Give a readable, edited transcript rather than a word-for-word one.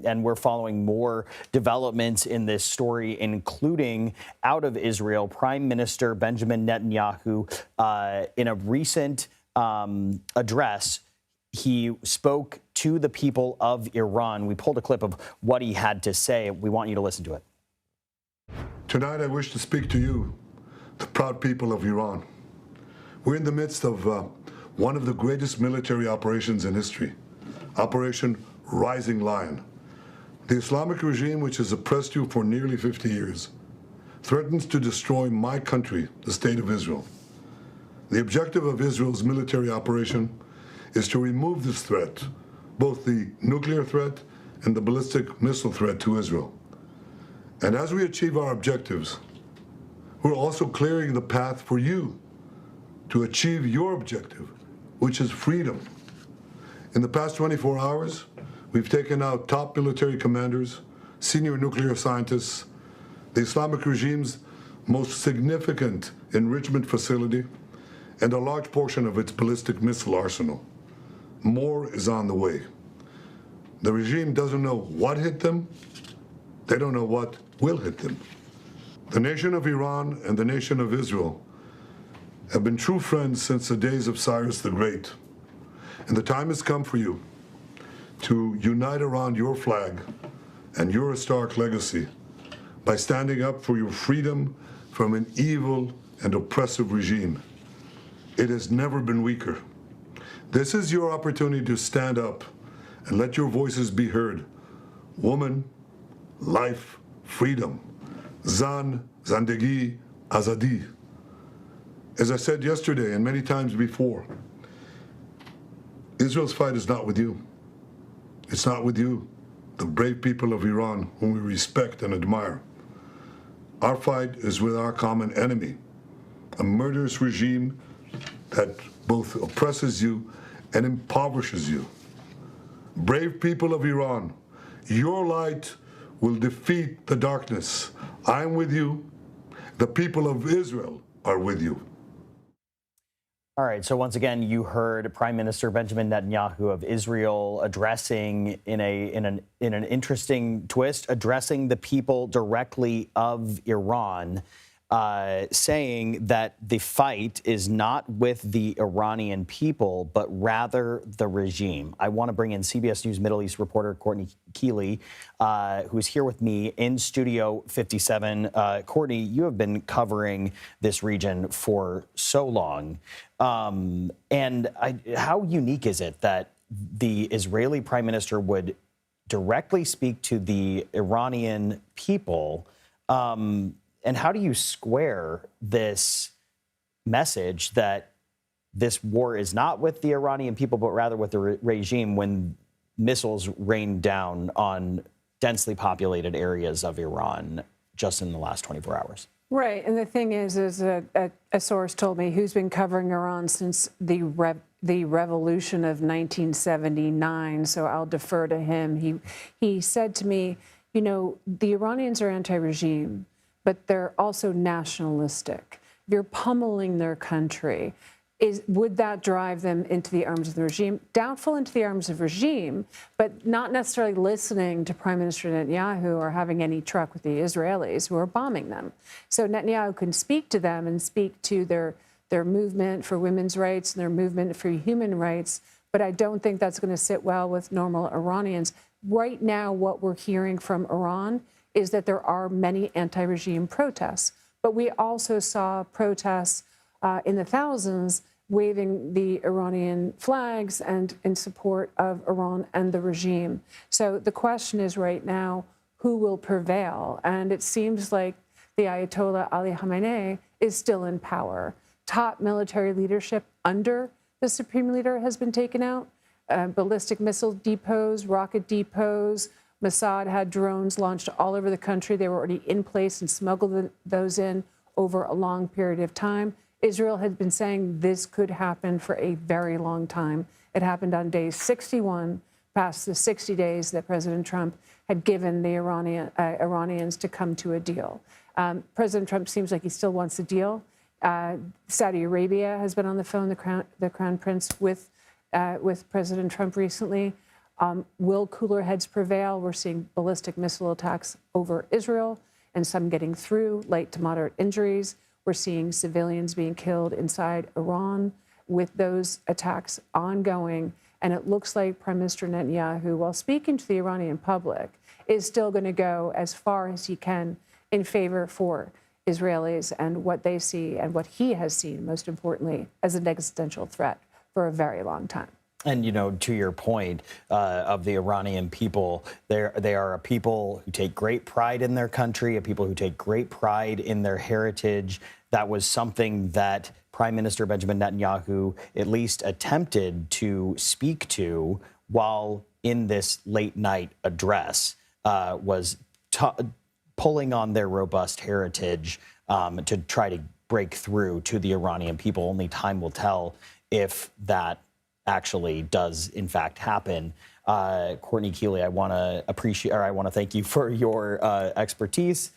And we're following more developments in this story, including out of Israel. Prime Minister Benjamin Netanyahu, in a recent address, he spoke to the people of Iran. We pulled a clip of what he had to say. We want you to listen to it. Tonight, I wish to speak to you, the proud people of Iran. We're in the midst of one of the greatest military operations in history, Operation Rising Lion. The Islamic regime, which has oppressed you for nearly 50 years, threatens to destroy my country, the State of Israel. The objective of Israel's military operation is to remove this threat, both the nuclear threat and the ballistic missile threat to Israel. And as we achieve our objectives, we're also clearing the path for you to achieve your objective, which is freedom. In the past 24 hours, we've taken out top military commanders, senior nuclear scientists, the Islamic regime's most significant enrichment facility, and a large portion of its ballistic missile arsenal. More is on the way. The regime doesn't know what hit them. They don't know what will hit them. The nation of Iran and the nation of Israel have been true friends since the days of Cyrus the Great. And the time has come for you to unite around your flag and your historic legacy by standing up for your freedom from an evil and oppressive regime. It has never been weaker. This is your opportunity to stand up and let your voices be heard. Woman, life, freedom. Zan, Zandegi, Azadi. As I said yesterday and many times before, Israel's fight is not with you. It's not with you, the brave people of Iran, whom we respect and admire. Our fight is with our common enemy, a murderous regime that both oppresses you and impoverishes you. Brave people of Iran, your light will defeat the darkness. I'm with you. The people of Israel are with you. All right. So once again, you heard Prime Minister Benjamin Netanyahu of Israel addressing in an interesting twist, addressing the people directly of Iran, saying that the fight is not with the Iranian people, but rather the regime. I want to bring in CBS News Middle East reporter Courtney Kealy, who is here with me in Studio 57. Courtney, you have been covering this region for so long. How unique is it that the Israeli prime minister would directly speak to the Iranian people? And how do you square this message that this war is not with the Iranian people, but rather with the regime when missiles rain down on densely populated areas of Iran just in the last 24 hours? Right. And the thing is a source told me who's been covering Iran since the revolution of 1979. So I'll defer to him. He said to me, you know, the Iranians are anti-regime, but they're also nationalistic. You're pummeling their country. Would that drive them into the arms of the regime? Doubtful into the arms of regime, but not necessarily listening to Prime Minister Netanyahu or having any truck with the Israelis who are bombing them. So Netanyahu can speak to them and speak to their movement for women's rights and their movement for human rights, but I don't think that's going to sit well with normal Iranians. Right now, what we're hearing from Iran is that there are many anti-regime protests. But we also saw protests in the thousands waving the Iranian flags and in support of Iran and the regime. So the question is right now, who will prevail? And it seems like the Ayatollah Ali Khamenei is still in power. Top military leadership under the supreme leader has been taken out. Ballistic missile depots, rocket depots. Mossad had drones launched all over the country. They were already in place and smuggled those in over a long period of time. Israel had been saying this could happen for a very long time. It happened on day 61, past the 60 days that President Trump had given the Iranians to come to a deal. President Trump seems like he still wants a deal. Saudi Arabia has been on the phone, the Crown Prince, with President Trump recently. Will cooler heads prevail? We're seeing ballistic missile attacks over Israel and some getting through, light to moderate injuries. We're seeing civilians being killed inside Iran with those attacks ongoing. And it looks like Prime Minister Netanyahu, while speaking to the Iranian public, is still going to go as far as he can in favor for Israelis and what they see and what he has seen, most importantly, as an existential threat for a very long time. And, you know, to your point of the Iranian people, they are a people who take great pride in their country, a people who take great pride in their heritage. That was something that Prime Minister Benjamin Netanyahu at least attempted to speak to while in this late night address, was pulling on their robust heritage to try to break through to the Iranian people. Only time will tell if that actually does in fact happen. Courtney Kealy, I want to thank you for your expertise.